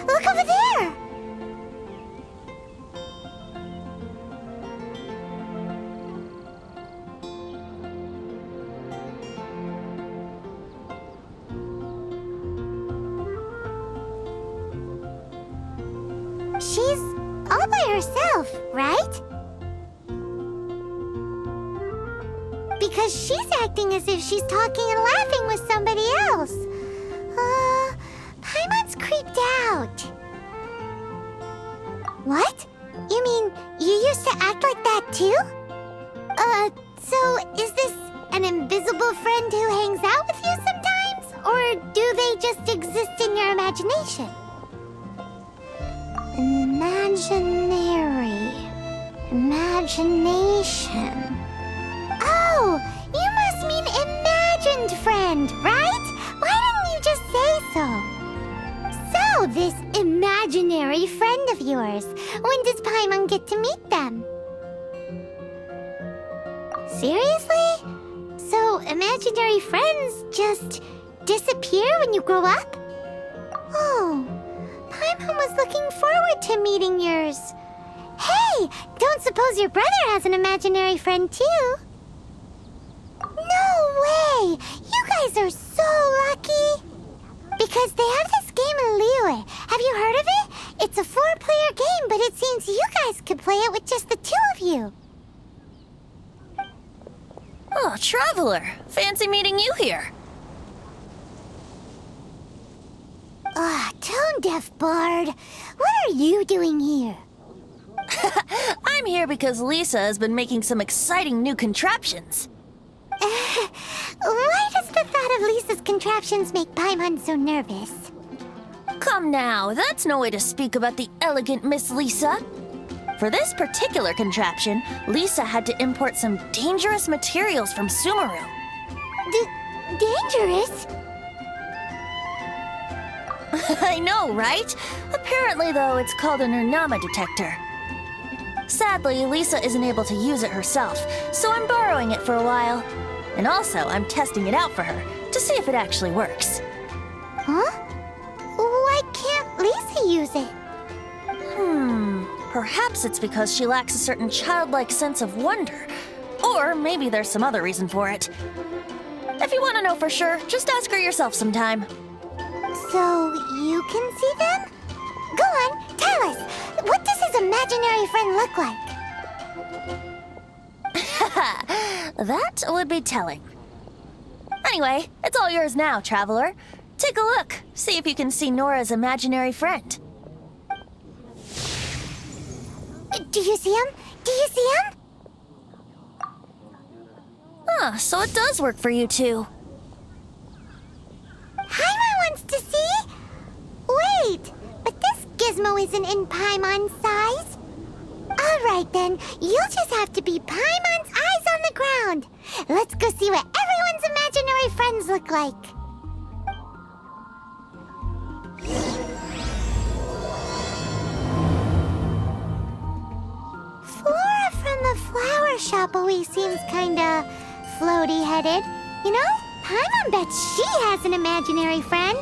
look over there! She's all by herself, right? Because she's acting as if she's talking and laughing with somebody else. Paimon's creeped out. What? You mean you used to act like that too? So is this an invisible friend who hangs out with you sometimes? Or do they just exist in your imagination? Imagination. Oh, you must mean imagined friend, right? Why didn't you just say so? So, this imaginary friend of yours, when does Paimon get to meet them? Seriously? So, imaginary friends just disappear when you grow up? Oh, Paimon was looking forward to meeting yours. Hey, don't suppose your brother has an imaginary friend too? No way! You guys are so lucky! Because they have this game in Liyue. Have you heard of it? It's a 4-player game, but it seems you guys could play it with just the 2 of you. Oh, Traveler! Fancy meeting you here. Tone-deaf bard. What are you doing here? I'm here because Lisa has been making some exciting new contraptions. Why does the thought of Lisa's contraptions make Paimon so nervous? Come now, that's no way to speak about the elegant Miss Lisa. For this particular contraption, Lisa had to import some dangerous materials from Sumeru. Dangerous? I know, right? Apparently, though, it's called an Urnama detector. Sadly, Lisa isn't able to use it herself, so I'm borrowing it for a while. And also, I'm testing it out for her, to see if it actually works. Huh? Why can't Lisa use it? Perhaps it's because she lacks a certain childlike sense of wonder. Or maybe there's some other reason for it. If you want to know for sure, just ask her yourself sometime. So, you can see them? Go on, tell us. What does his imaginary friend look like? That would be telling. Anyway, it's all yours now, Traveler. Take a look. See if you can see Nora's imaginary friend. Do you see him? Do you see him? So it does work for you two. Paimon wants to see? Wait, but this gizmo isn't in Paimon's size. All right then, you'll just have to be Paimon's eyes on the ground. Let's go see what everyone's imaginary friends look like. Flora from the flower shop always seems kinda floaty-headed. You know, Paimon bets she has an imaginary friend.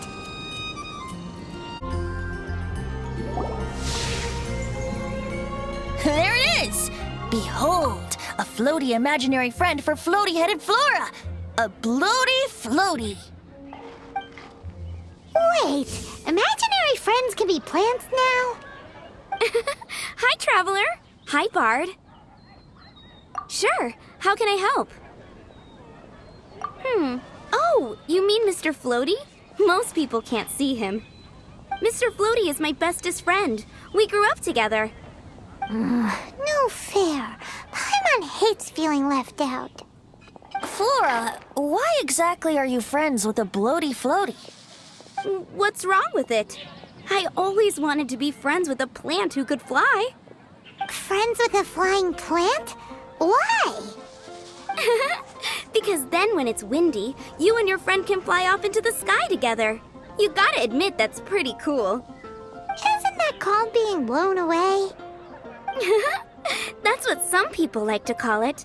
There it is! Behold, a floaty imaginary friend for floaty-headed Flora! A bloaty floaty! Wait, imaginary friends can be plants now? Hi, Traveler. Hi, Bard. Sure, how can I help? Oh, you mean Mr. Floaty? Most people can't see him. Mr. Floaty is my bestest friend. We grew up together. No fair. Paimon hates feeling left out. Flora, why exactly are you friends with a bloaty floaty? What's wrong with it? I always wanted to be friends with a plant who could fly. Friends with a flying plant? Why? Because then when it's windy, you and your friend can fly off into the sky together. You gotta admit that's pretty cool. Isn't that called being blown away? That's what some people like to call it.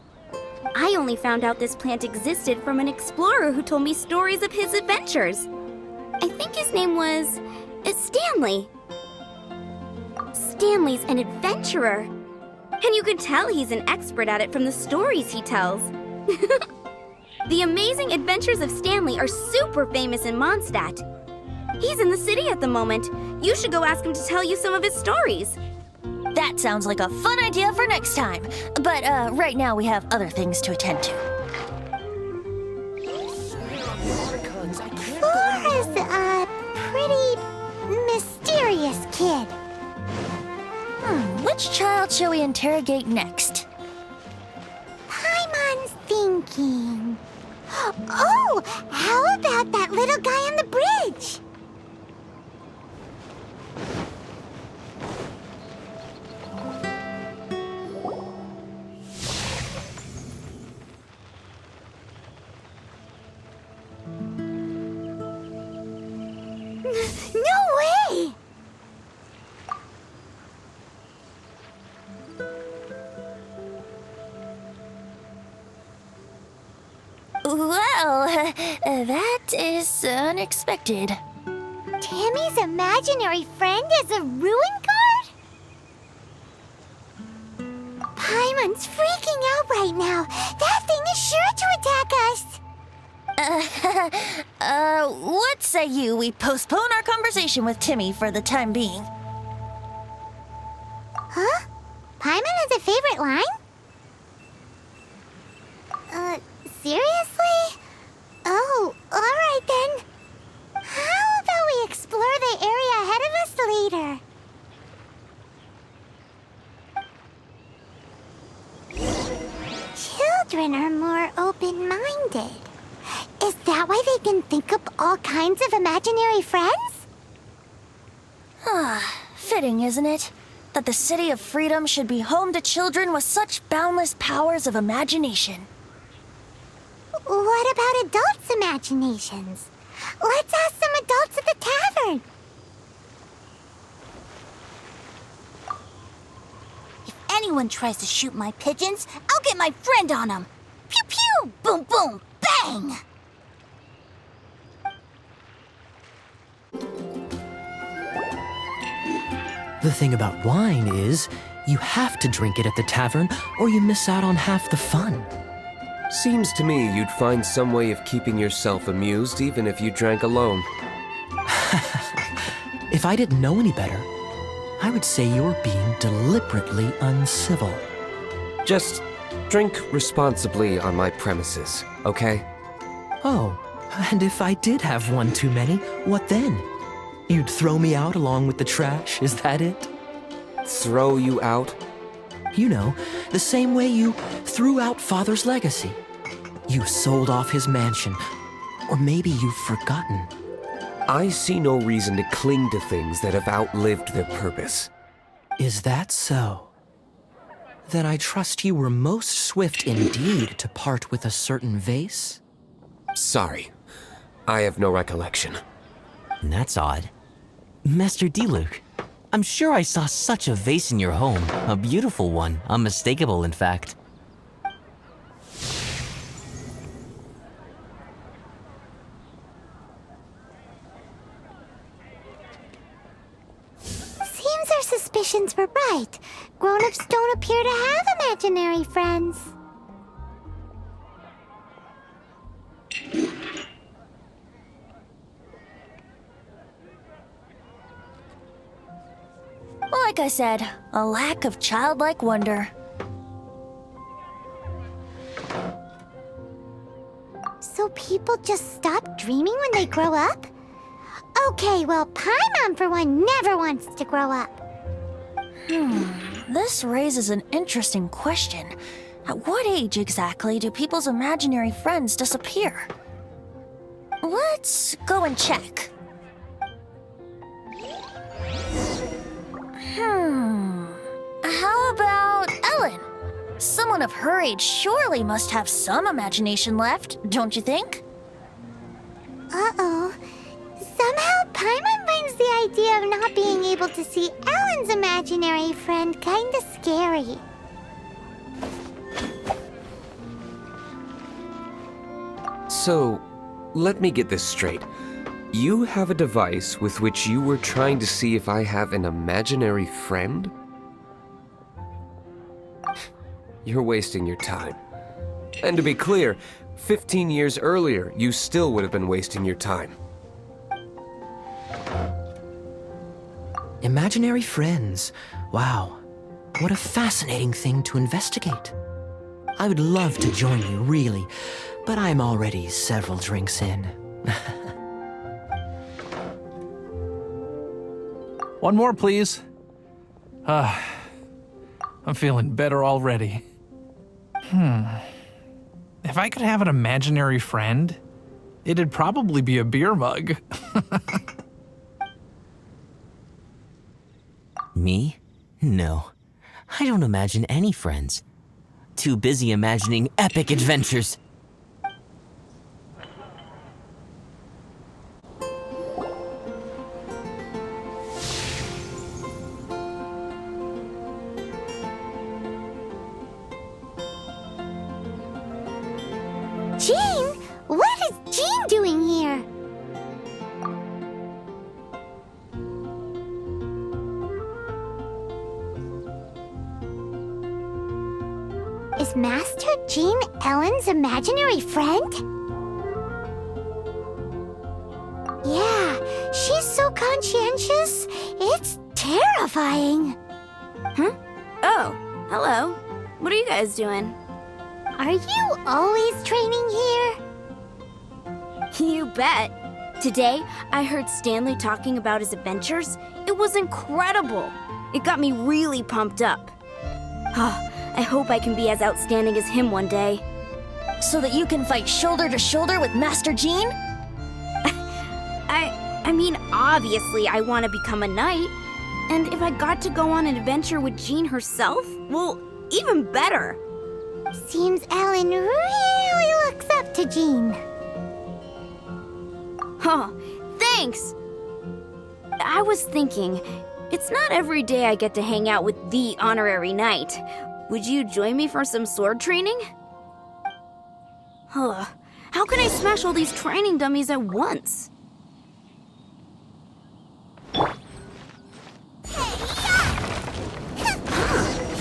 I only found out this plant existed from an explorer who told me stories of his adventures. I think his name was Stanley. Stanley's an adventurer. And you could tell he's an expert at it from the stories he tells. The Amazing Adventures of Stanley are super famous in Mondstadt. He's in the city at the moment. You should go ask him to tell you some of his stories. That sounds like a fun idea for next time. But right now we have other things to attend to. Flora's a pretty mysterious kid. Which child shall we interrogate next? Paimon's thinking. Oh, how about that little guy on the bridge? No way! Well, that is unexpected. Timmy's imaginary friend is a ruin guard? Paimon's freaking out right now. That thing is sure to attack us. What say you we postpone our conversation with Timmy for the time being? Huh? Paimon has a favorite line? Seriously? Oh, alright then. How about we explore the area ahead of us later? Children are more open-minded. Is that why they can think up all kinds of imaginary friends? Fitting, isn't it? That the City of Freedom should be home to children with such boundless powers of imagination. What about adults' imaginations? Let's ask some adults at the tavern. If anyone tries to shoot my pigeons, I'll get my friend on them. Pew pew! Boom boom! Bang! The thing about wine is, you have to drink it at the tavern or you miss out on half the fun. Seems to me you'd find some way of keeping yourself amused even if you drank alone. If I didn't know any better, I would say you're being deliberately uncivil. Just drink responsibly on my premises, okay? Oh, and if I did have one too many, what then? You'd throw me out along with the trash, is that it? Throw you out? You know, the same way you threw out Father's legacy. You sold off his mansion, or maybe you've forgotten. I see no reason to cling to things that have outlived their purpose. Is that so? Then I trust you were most swift indeed to part with a certain vase? Sorry, I have no recollection. That's odd. Master D-Luke, I'm sure I saw such a vase in your home. A beautiful one, unmistakable in fact. Seems our suspicions were right. Grown-ups don't appear to have imaginary friends. Like I said, a lack of childlike wonder. So people just stop dreaming when they grow up? Okay, well, Paimon, for one, never wants to grow up. This raises an interesting question. At what age exactly do people's imaginary friends disappear? Let's go and check. How about Ellen? Someone of her age surely must have some imagination left, don't you think? Uh-oh. Somehow, Paimon finds the idea of not being able to see Ellen's imaginary friend kinda scary. So, let me get this straight. You have a device with which you were trying to see if I have an imaginary friend? You're wasting your time. And to be clear, 15 years earlier, you still would have been wasting your time. Imaginary friends. Wow. What a fascinating thing to investigate. I would love to join you, really, but I'm already several drinks in. One more, please. I'm feeling better already. If I could have an imaginary friend, it'd probably be a beer mug. Me? No. I don't imagine any friends. Too busy imagining epic adventures. Jean? What is Jean doing here? Is Master Jean Ellen's imaginary friend? Yeah, she's so conscientious, it's terrifying. Huh? Oh, hello. What are you guys doing? Are you always training here? You bet. Today, I heard Stanley talking about his adventures. It was incredible. It got me really pumped up. I hope I can be as outstanding as him one day. So that you can fight shoulder to shoulder with Master Jean? I mean, obviously I want to become a knight. And if I got to go on an adventure with Jean herself, well, even better. Seems Ellen really looks up to Jean. Oh, thanks! I was thinking, it's not every day I get to hang out with the honorary knight. Would you join me for some sword training? How can I smash all these training dummies at once?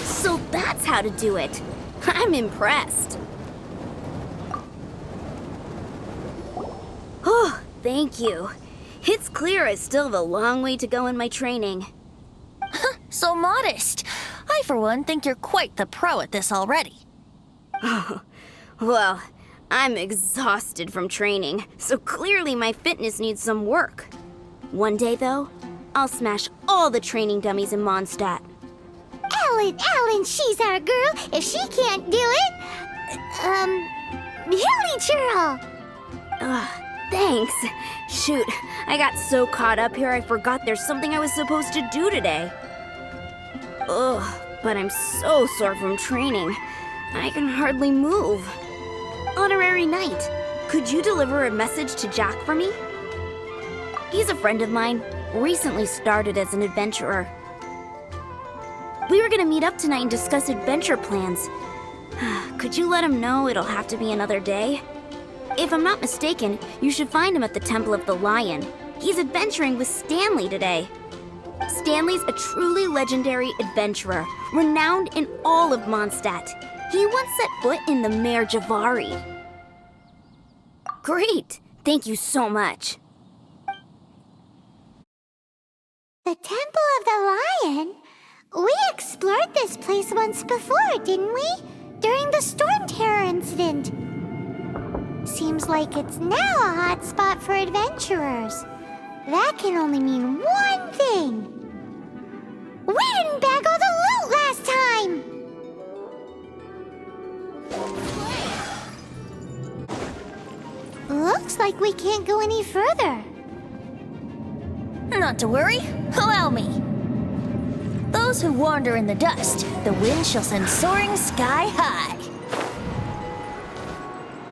So that's how to do it. I'm impressed. Oh, thank you. It's clear I still have a long way to go in my training. So modest. I, for one, think you're quite the pro at this already. Well, I'm exhausted from training, so clearly my fitness needs some work. One day, though, I'll smash all the training dummies in Mondstadt. Ellen, she's our girl. If she can't do it, Hilly Churl. Thanks. Shoot, I got so caught up here I forgot there's something I was supposed to do today. Ugh, but I'm so sore from training. I can hardly move. Honorary Knight, could you deliver a message to Jack for me? He's a friend of mine, recently started as an adventurer. We were gonna meet up tonight and discuss adventure plans. Could you let him know it'll have to be another day? If I'm not mistaken, you should find him at the Temple of the Lion. He's adventuring with Stanley today. Stanley's a truly legendary adventurer, renowned in all of Mondstadt. He once set foot in the Mare Javari. Great! Thank you so much. The Temple of the Lion? We explored this place once before, didn't we? During the Storm Terror incident. Seems like it's now a hot spot for adventurers. That can only mean one thing. We didn't bag all the loot last time! Looks like we can't go any further. Not to worry. Allow me. Those who wander in the dust, the wind shall send soaring sky high.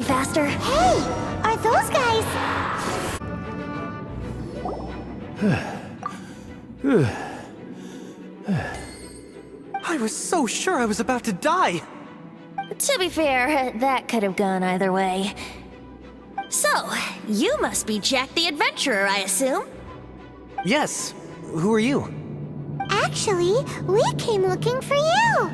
Faster. Hey, are those guys... I was so sure I was about to die. To be fair, that could have gone either way. So, You must be Jack the Adventurer, I assume? Yes. Who are you? Actually, we came looking for you.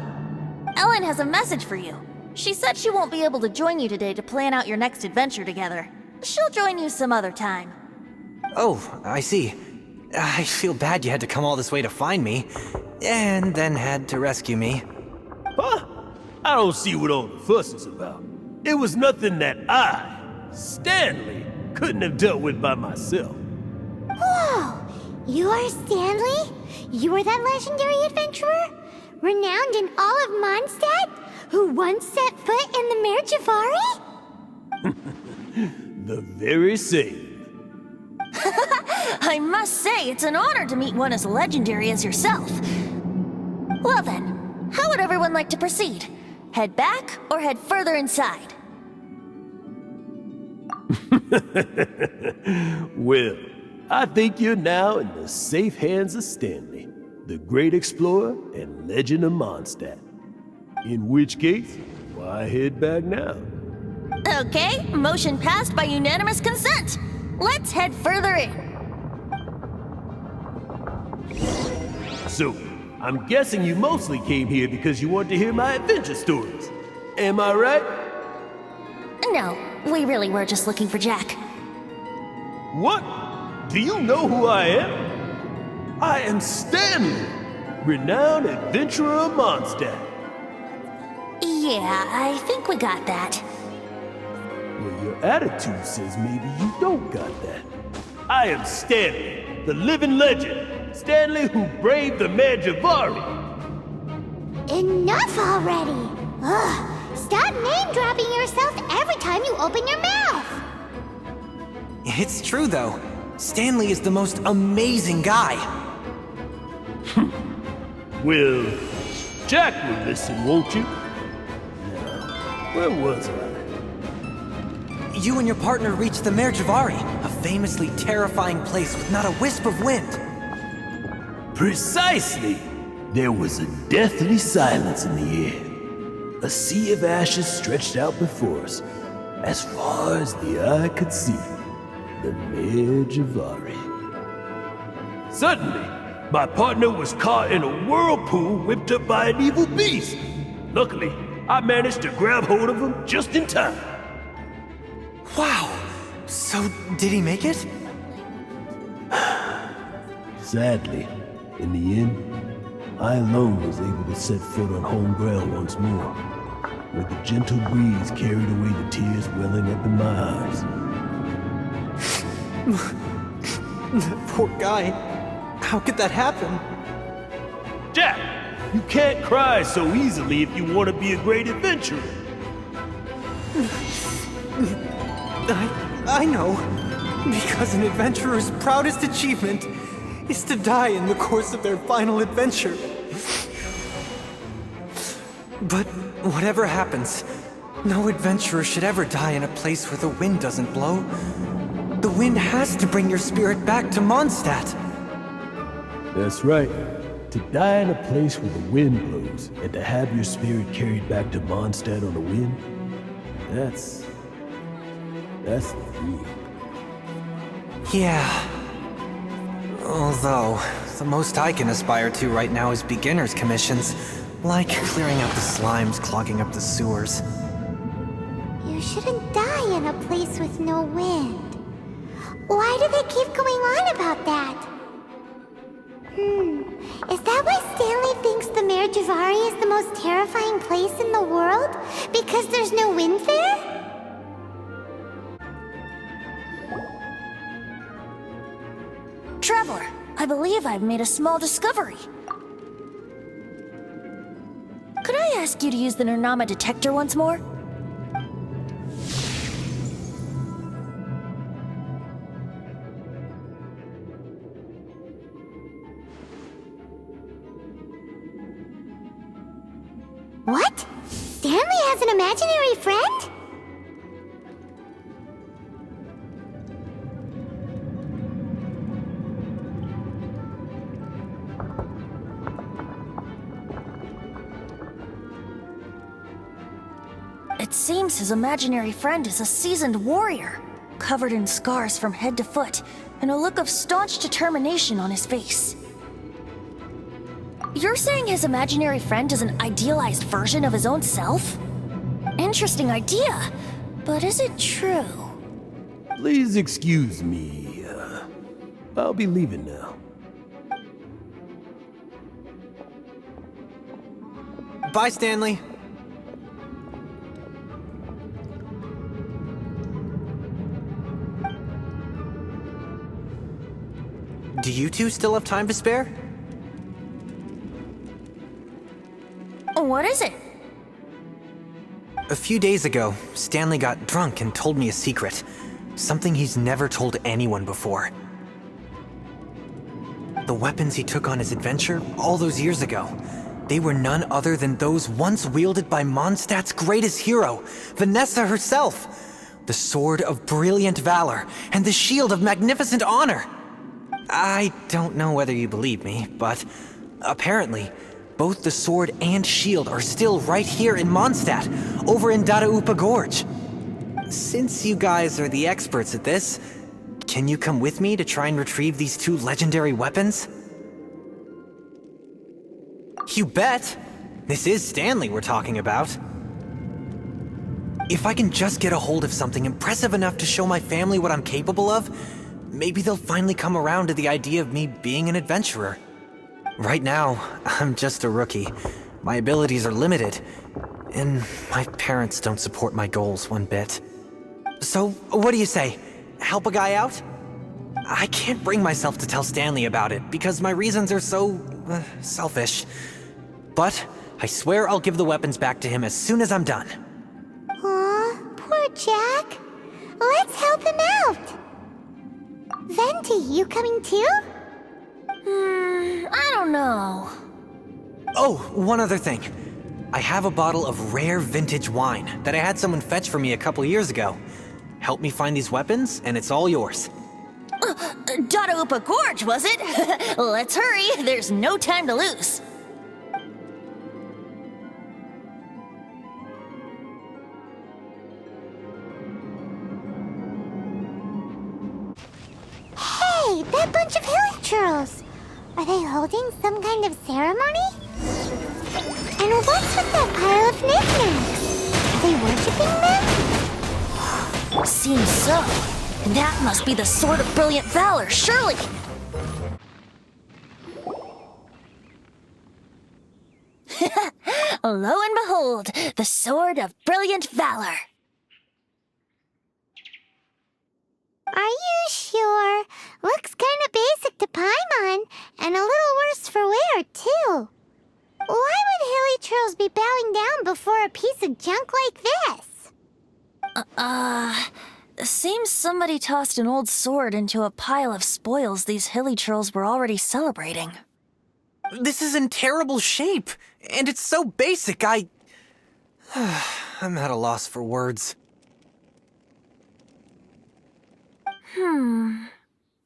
Ellen has a message for you. She said she won't be able to join you today to plan out your next adventure together. She'll join you some other time. Oh, I see. I feel bad you had to come all this way to find me, and then had to rescue me. Huh? I don't see what all the fuss is about. It was nothing that I, Stanley, couldn't have dealt with by myself. Whoa! You are Stanley? You are that legendary adventurer? Renowned in all of Mondstadt? Who once set foot in the Mare Javari? The very same. I must say, it's an honor to meet one as legendary as yourself. Well then, how would everyone like to proceed? Head back or head further inside? Well, I think you're now in the safe hands of Stanley, the great explorer and legend of Mondstadt. In which case, why head back now? Okay, motion passed by unanimous consent. Let's head further in. So, I'm guessing you mostly came here because you want to hear my adventure stories. Am I right? No, we really were just looking for Jack. What? Do you know who I am? I am Stanley, renowned adventurer of Mondstadt. Yeah, I think we got that. Well, your attitude says maybe you don't got that. I am Stanley, the living legend. Stanley who braved the Mare Javari. Enough already! Ugh! Stop name-dropping yourself every time you open your mouth! It's true, though. Stanley is the most amazing guy. Well, Jack will listen, won't you? Now, where was I? You and your partner reached the Mare Javari, a famously terrifying place with not a wisp of wind. Precisely! There was a deathly silence in the air. A sea of ashes stretched out before us, as far as the eye could see. The Mare Javari. Suddenly, my partner was caught in a whirlpool whipped up by an evil beast. Luckily, I managed to grab hold of him just in time. Wow! So, did he make it? Sadly, in the end, I alone was able to set foot on home ground once more, where the gentle breeze carried away the tears welling up in my eyes. That poor guy. How could that happen? Jack, you can't cry so easily if you want to be a great adventurer. I know. Because an adventurer's proudest achievement is to die in the course of their final adventure. But whatever happens, no adventurer should ever die in a place where the wind doesn't blow. The wind has to bring your spirit back to Mondstadt. That's right. To die in a place where the wind blows, and to have your spirit carried back to Mondstadt on the wind, that's the dream. Yeah. Although, the most I can aspire to right now is beginner's commissions, like clearing out the slimes clogging up the sewers. You shouldn't die in a place with no wind. Why do they keep going on about that? Is that why Stanley thinks the Mare Javari is the most terrifying place in the world? Because there's no wind there? Traveler, I believe I've made a small discovery. Could I ask you to use the Nernama detector once more? What? Stanley has an imaginary friend? It seems his imaginary friend is a seasoned warrior. covered in scars from head to foot, and a look of staunch determination on his face. You're saying his imaginary friend is an idealized version of his own self? Interesting idea, but is it true? Please excuse me. I'll be leaving now. Bye, Stanley. Do you two still have time to spare? What is it? A few days ago, Stanley got drunk and told me a secret. Something he's never told anyone before. The weapons he took on his adventure all those years ago, they were none other than those once wielded by Mondstadt's greatest hero, Vanessa herself. The Sword of Brilliant Valor and the Shield of Magnificent Honor. I don't know whether you believe me, but apparently, both the sword and shield are still right here in Mondstadt, over in Dadaupa Gorge. Since you guys are the experts at this, can you come with me to try and retrieve these two legendary weapons? You bet! This is Stanley we're talking about. If I can just get a hold of something impressive enough to show my family what I'm capable of, maybe they'll finally come around to the idea of me being an adventurer. Right now, I'm just a rookie. My abilities are limited, and my parents don't support my goals one bit. So, what do you say? Help a guy out? I can't bring myself to tell Stanley about it because my reasons are so selfish. But I swear I'll give the weapons back to him as soon as I'm done. Aw, poor Jack. Let's help him out. Venti, you coming too? I don't know. Oh, one other thing. I have a bottle of rare vintage wine that I had someone fetch for me a couple years ago. Help me find these weapons, and it's all yours. Dadaupa Gorge, was it? Let's hurry, there's no time to lose. Hey, that bunch of hilly churls. Are they holding some kind of ceremony? And what's with that pile of knickknacks? Are they worshipping them? Seems so. That must be the Sword of Brilliant Valor, surely! Lo and behold, the Sword of Brilliant Valor. Are you sure? Looks kinda basic to Paimon, and a little worse for wear, too. Why would hilly churls be bowing down before a piece of junk like this? Seems somebody tossed an old sword into a pile of spoils these hilly churls were already celebrating. This is in terrible shape, and it's so basic, I'm at a loss for words.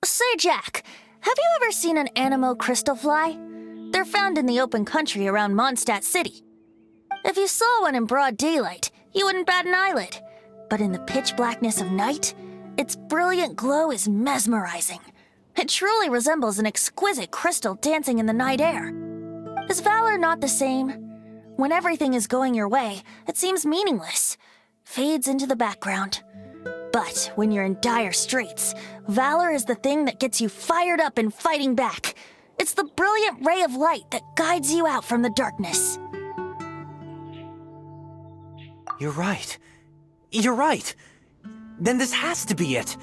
Say, Jack, have you ever seen an Anemo crystal fly? They're found in the open country around Mondstadt City. If you saw one in broad daylight, you wouldn't bat an eyelid. But in the pitch blackness of night, its brilliant glow is mesmerizing. It truly resembles an exquisite crystal dancing in the night air. Is valor not the same? When everything is going your way, it seems meaningless, fades into the background. But when you're in dire straits, valor is the thing that gets you fired up and fighting back. It's the brilliant ray of light that guides you out from the darkness. You're right. You're right. Then this has to be it.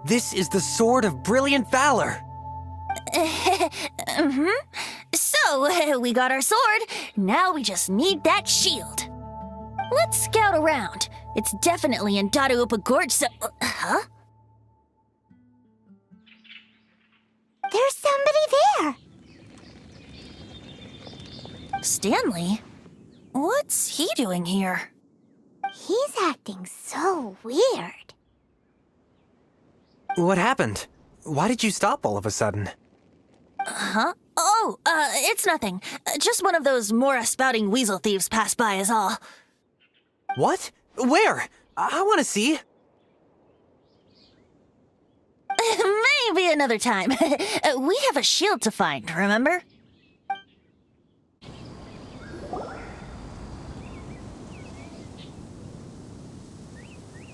This is the Sword of Brilliant Valor. So, we got our sword. Now we just need that shield. Let's scout around. It's definitely in Dadaupa Gorge, so... Huh? There's somebody there. Stanley? What's he doing here? He's acting so weird. What happened? Why did you stop all of a sudden? Huh? Oh, it's nothing. Just one of those Mora-spouting weasel thieves passed by is all. What? Where? I want to see. maybe another time. We have a shield to find, remember?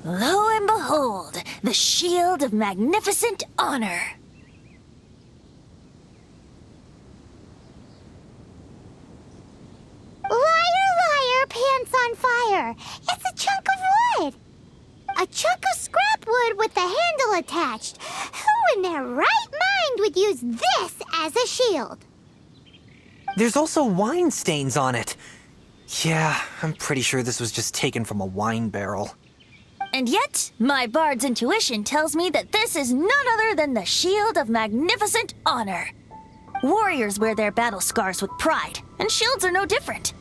Lo and behold, the shield of magnificent honor. Liar, liar, pants on fire. It's a chunk of wood. A chunk of scrap wood with the handle attached. Who in their right mind would use this as a shield? There's also wine stains on it. Yeah, I'm pretty sure this was just taken from a wine barrel. And yet, my bard's intuition tells me that this is none other than the shield of magnificent honor. Warriors wear their battle scars with pride, and shields are no different.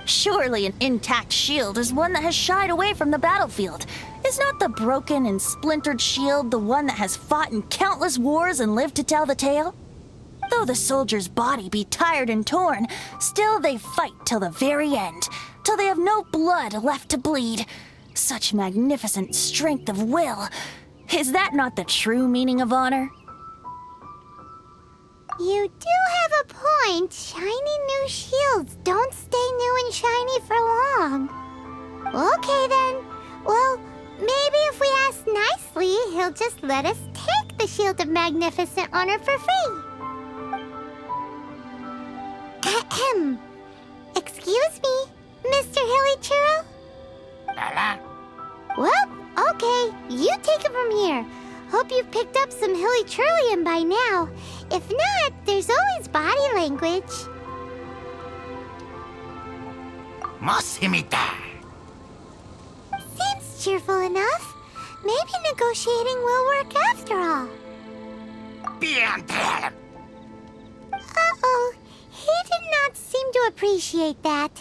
Surely an intact shield is one that has shied away from the battlefield. Is not the broken and splintered shield the one that has fought in countless wars and lived to tell the tale? Though the soldier's body be tired and torn, still they fight till the very end, till they have no blood left to bleed. Such magnificent strength of will. Is that not the true meaning of honor? You do have a point. Shiny new shields don't stay new and shiny for long. Okay then. Well, maybe if we ask nicely, he'll just let us take the Shield of Magnificent Honor for free. Ahem. Excuse me, Mr. Hilly Churro? Well, okay, you take it from here. Hope you've picked up some Hilly Churlian by now. If not, there's always body language. Seems cheerful enough. Maybe negotiating will work after all. Uh-oh, he did not seem to appreciate that.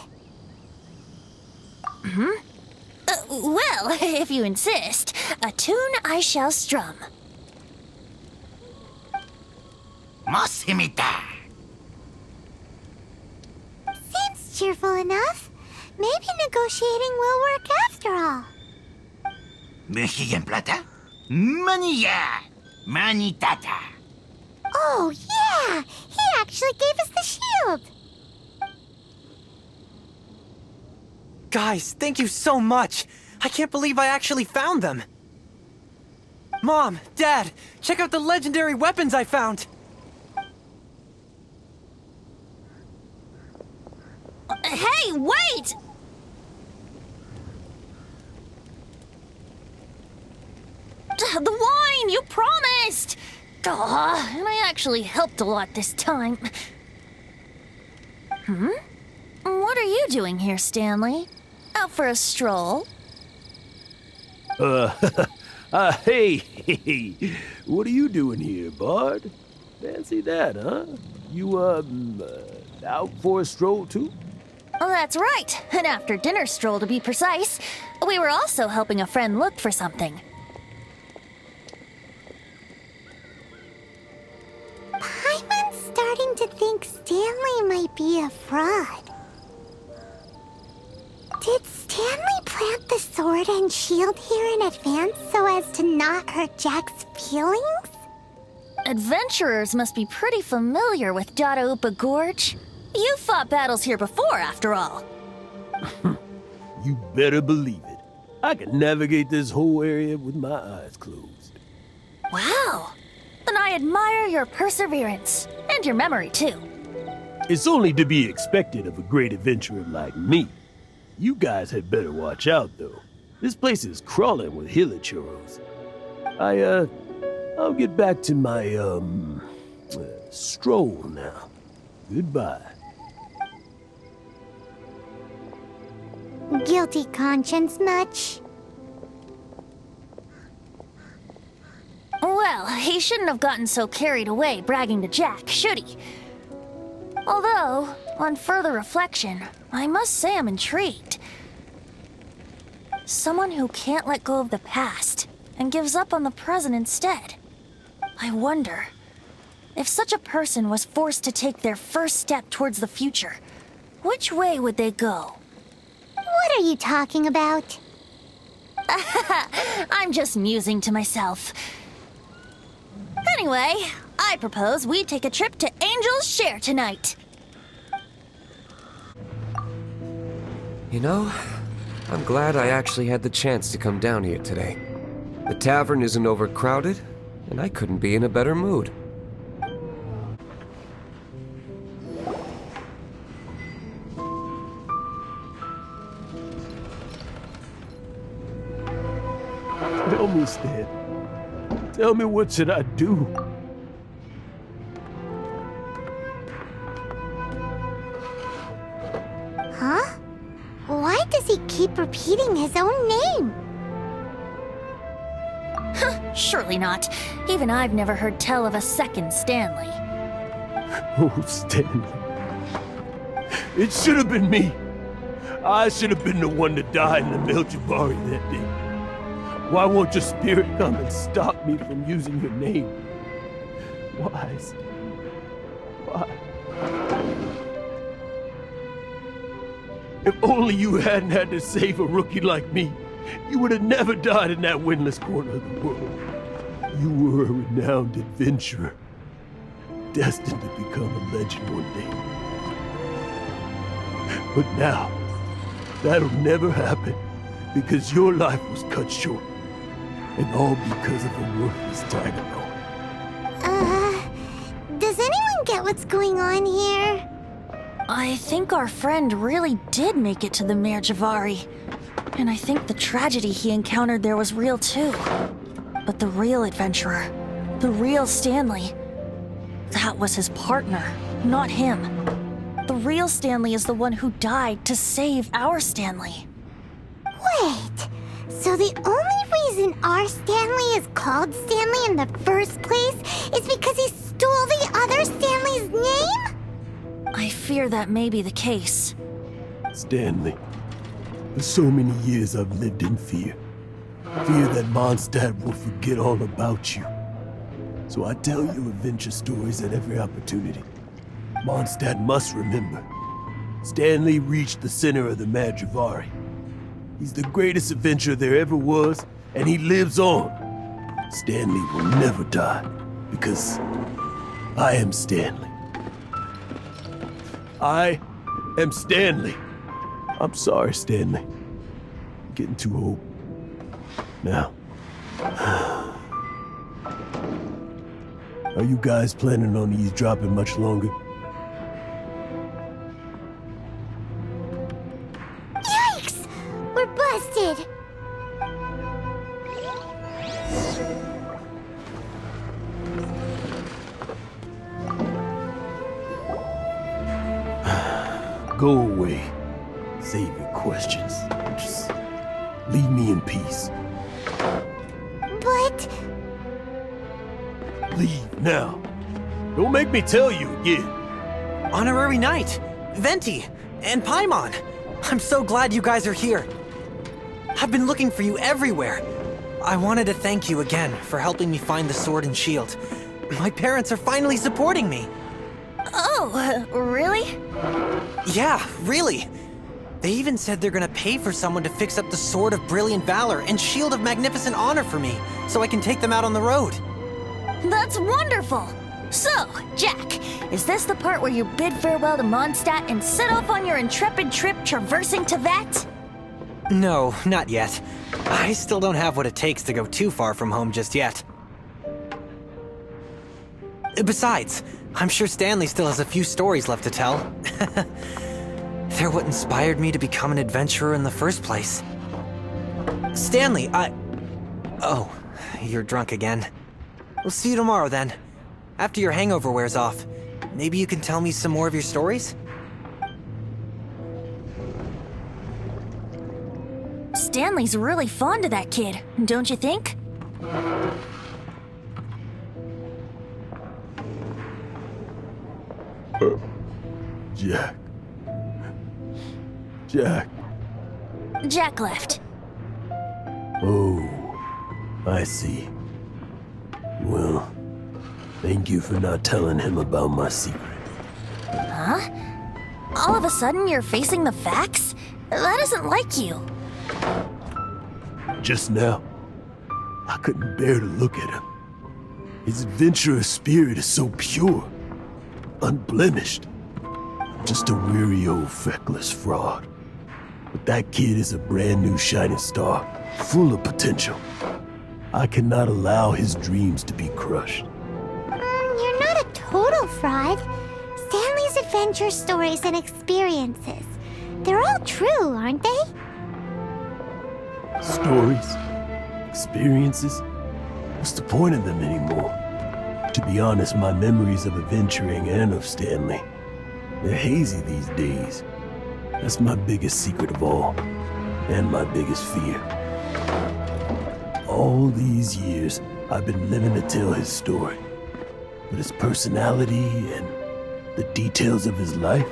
Well, if you insist, a tune I shall strum. Seems cheerful enough. Maybe negotiating will work after all. Oh, yeah! He actually gave us the shield! Guys, thank you so much. I can't believe I actually found them. Mom, Dad, check out the legendary weapons I found. Hey, wait! The wine, you promised! Aw, and I actually helped a lot this time. What are you doing here, Stanley? Out for a stroll? Hey, what are you doing here, Bard? Fancy that, huh? You, out for a stroll, too? Oh, that's right. An after-dinner stroll, to be precise. We were also helping a friend look for something. Paimon's starting to think Stanley might be a fraud. Did Stanley plant the sword and shield here in advance so as to not hurt Jack's feelings? Adventurers must be pretty familiar with Dadaupa Gorge. You fought battles here before, after all. You better believe it. I can navigate this whole area with my eyes closed. Wow. Then I admire your perseverance. And your memory, too. It's only to be expected of a great adventurer like me. You guys had better watch out, though. This place is crawling with hilichurros. I'll get back to my, stroll now. Goodbye. Guilty conscience much? Well, he shouldn't have gotten so carried away bragging to Jack, should he? Although, on further reflection, I must say I'm intrigued. Someone who can't let go of the past and gives up on the present instead. I wonder, if such a person was forced to take their first step towards the future, which way would they go? What are you talking about? I'm just musing to myself. Anyway, Anyway, I propose we take a trip to Angel's Share tonight. You know, I'm glad I actually had the chance to come down here today. The tavern isn't overcrowded, and I couldn't be in a better mood. Tell me, Stan. Tell me, what should I do? Huh? Why does he keep repeating his own name? Surely not. Even I've never heard tell of a second Stanley. Oh, Stanley. It should have been me. I should have been the one to die in the Melchivari that day. Why won't your spirit come and stop me from using your name? Why, Stanley? Why? If only you hadn't had to save a rookie like me, you would have never died in that windless corner of the world. You were a renowned adventurer, destined to become a legend one day. But now, that'll never happen, because your life was cut short, and all because of a worthless dynamo. Does anyone get what's going on here? I think our friend really did make it to the Merjavari. And I think the tragedy he encountered there was real too. But the real adventurer, the real Stanley, that was his partner, not him. The real Stanley is the one who died to save our Stanley. Wait, so the only reason our Stanley is called Stanley in the first place is because he stole the other Stanley's name? I fear that may be the case. Stanley, for so many years I've lived in fear. Fear that Mondstadt will forget all about you. So I tell you adventure stories at every opportunity. Mondstadt must remember. Stanley reached the center of the Madrivari. He's the greatest adventurer there ever was, and he lives on. Stanley will never die, because I am Stanley. I am Stanley. I'm sorry, Stanley. I'm getting too old. Now. Are you guys planning on eavesdropping much longer? Yikes! We're busted! Go away. Save your questions. Just leave me in peace. But... Leave now. Don't make me tell you again. Honorary Knight, Venti, and Paimon. I'm so glad you guys are here. I've been looking for you everywhere. I wanted to thank you again for helping me find the sword and shield. My parents are finally supporting me. Oh, really? Yeah, really. They even said they're gonna pay for someone to fix up the Sword of Brilliant Valor and Shield of Magnificent Honor for me, so I can take them out on the road. That's wonderful! So, Jack, is this the part where you bid farewell to Mondstadt and set off on your intrepid trip traversing Teyvat? No, not yet. I still don't have what it takes to go too far from home just yet. Besides, I'm sure Stanley still has a few stories left to tell. They're what inspired me to become an adventurer in the first place. Stanley, Oh, you're drunk again. We'll see you tomorrow then. After your hangover wears off. Maybe you can tell me some more of your stories? Stanley's really fond of that kid, don't you think? Jack. Jack. Jack left. Oh, I see. Well, thank you for not telling him about my secret. Huh? All of a sudden you're facing the facts? That isn't like you. Just now, I couldn't bear to look at him. His adventurous spirit is so pure, unblemished. Just a weary old feckless fraud. But that kid is a brand new shining star, full of potential. I cannot allow his dreams to be crushed. You're not a total fraud. Stanley's adventure stories and experiences. They're all true, aren't they? Stories, experiences. What's the point of them anymore? To be honest, my memories of adventuring and of Stanley, they're hazy these days. That's my biggest secret of all, and my biggest fear. All these years, I've been living to tell his story. But his personality and the details of his life,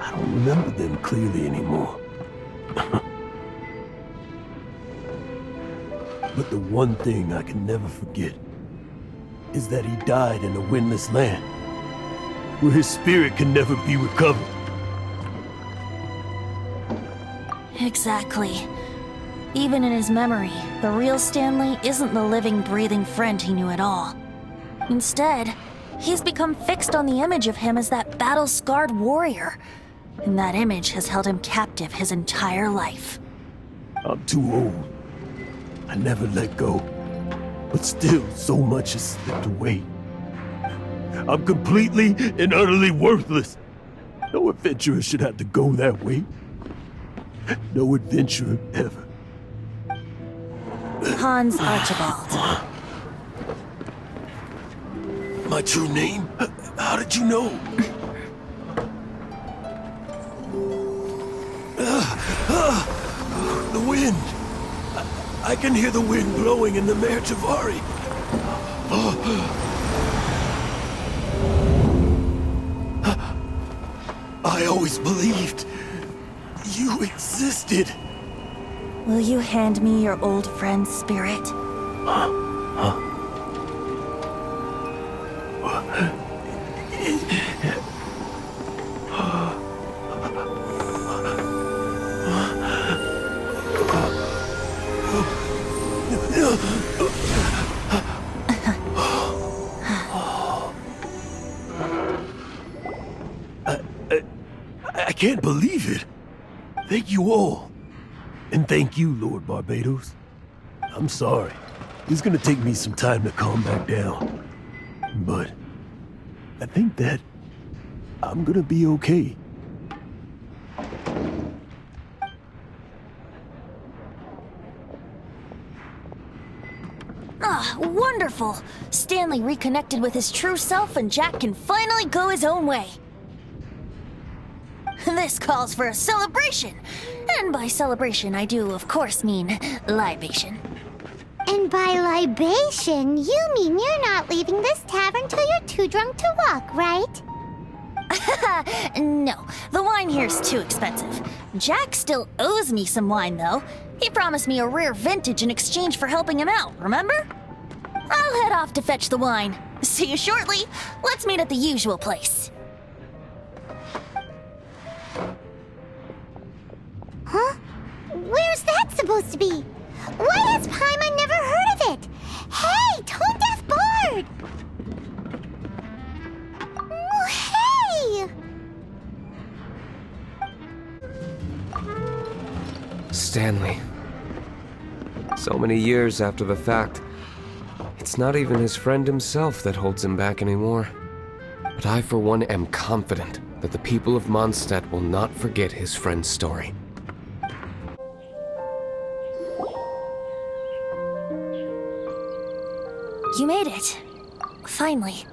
I don't remember them clearly anymore. But the one thing I can never forget is that he died in a windless land, where his spirit can never be recovered. Exactly. Even in his memory, the real Stanley isn't the living, breathing friend he knew at all. Instead, he's become fixed on the image of him as that battle-scarred warrior, and that image has held him captive his entire life. I'm too old. I never let go. But still, so much has slipped away. I'm completely and utterly worthless. No adventurer should have to go that way. No adventurer ever. Hans Archibald. My true name? How did you know? The wind. I can hear the wind blowing in the Mare Javari. I always believed you existed. Will you hand me your old friend's spirit? I can't believe it. Thank you all. And thank you, Lord Barbados. I'm sorry. It's gonna take me some time to calm back down. But I think that I'm gonna be okay. Ah, wonderful! Stanley reconnected with his true self and Jack can finally go his own way. This calls for a celebration. And by celebration, I do, of course, mean libation. And by libation, you mean you're not leaving this tavern till you're too drunk to walk, right? No, the wine here's too expensive. Jack still owes me some wine, though. He promised me a rare vintage in exchange for helping him out, remember? I'll head off to fetch the wine. See you shortly. Let's meet at the usual place. Huh? Where's that supposed to be? Why has Paimon never heard of it? Hey, Tone Deaf Bard! Oh, hey! Stanley. So many years after the fact, it's not even his friend himself that holds him back anymore. But I, for one, am confident that the people of Mondstadt will not forget his friend's story. You made it. Finally.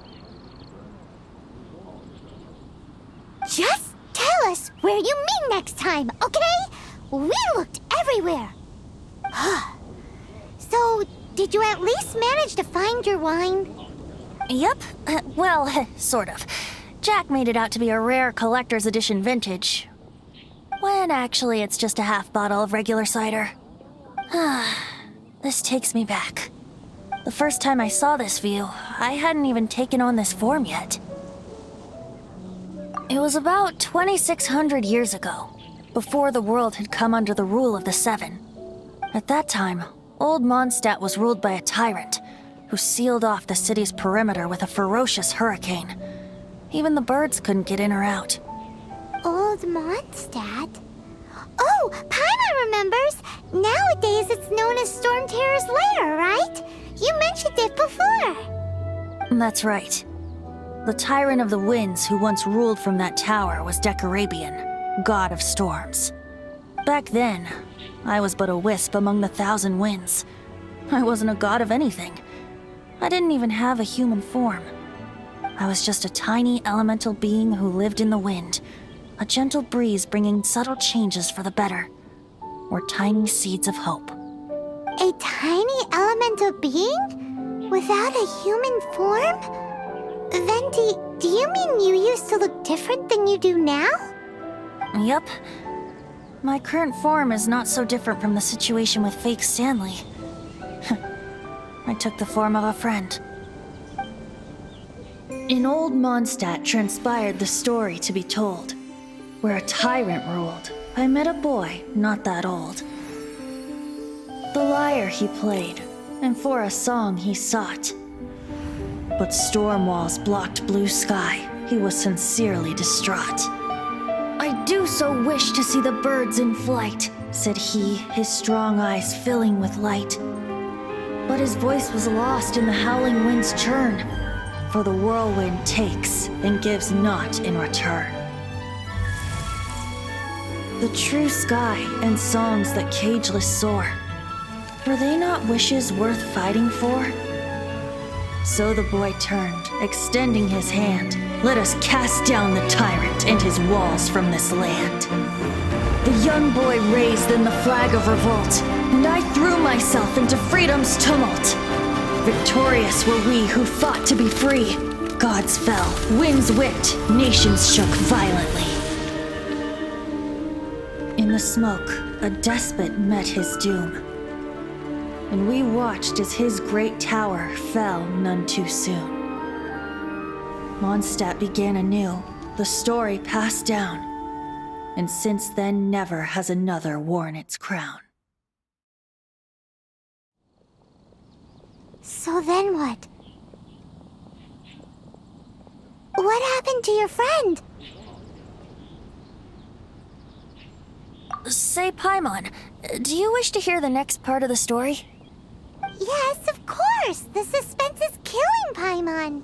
Just tell us where you meet next time, okay? We looked everywhere. So, did you at least manage to find your wine? Yep. Well, sort of. Jack made it out to be a rare collector's edition vintage. When actually it's just a half bottle of regular cider. This takes me back. The first time I saw this view, I hadn't even taken on this form yet. It was about 2,600 years ago, before the world had come under the rule of the Seven. At that time, old Mondstadt was ruled by a tyrant, who sealed off the city's perimeter with a ferocious hurricane. Even the birds couldn't get in or out. Old Mondstadt? Oh, Paimon remembers! Nowadays it's known as Storm Terror's lair, right? You mentioned it before. That's right. The Tyrant of the Winds who once ruled from that tower was Decarabian, god of storms. Back then, I was but a wisp among the 1,000 winds. I wasn't a god of anything. I didn't even have a human form. I was just a tiny elemental being who lived in the wind, a gentle breeze bringing subtle changes for the better, or tiny seeds of hope. A tiny elemental being? Without a human form? Venti, do you mean you used to look different than you do now? Yep. My current form is not so different from the situation with fake Stanley. I took the form of a friend. In old Mondstadt transpired the story to be told. Where a tyrant ruled, I met a boy not that old. The lyre he played, and for a song he sought. But storm walls blocked blue sky, he was sincerely distraught. I do so wish to see the birds in flight, said he, his strong eyes filling with light. But his voice was lost in the howling wind's churn, for the whirlwind takes and gives not in return. The true sky and songs that cageless soar, were they not wishes worth fighting for? So the boy turned, extending his hand. Let us cast down the tyrant and his walls from this land. The young boy raised then the flag of revolt, and I threw myself into freedom's tumult. Victorious were we who fought to be free. Gods fell, winds whipped, nations shook violently. In the smoke, a despot met his doom, and we watched as his great tower fell none too soon. Mondstadt began anew, the story passed down, and since then never has another worn its crown. So then what? What happened to your friend? Say, Paimon, do you wish to hear the next part of the story? Yes, of course! The suspense is killing Paimon!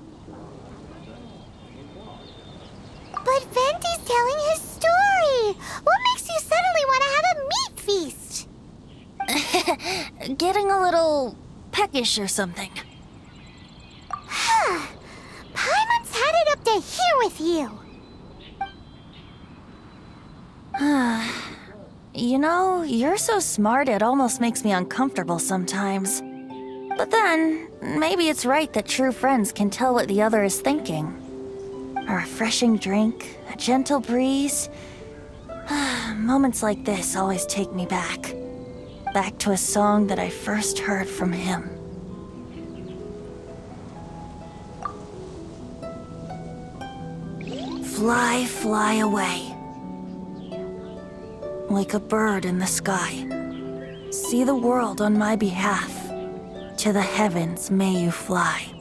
But Venti's telling his story! What makes you suddenly want to have a meat feast? Getting a little peckish or something. Paimon's had it up to here with you! You know, you're so smart it almost makes me uncomfortable sometimes. But then, maybe it's right that true friends can tell what the other is thinking. A refreshing drink, a gentle breeze. Moments like this always take me back. Back to a song that I first heard from him. Fly, fly away. Like a bird in the sky. See the world on my behalf. To the heavens may you fly.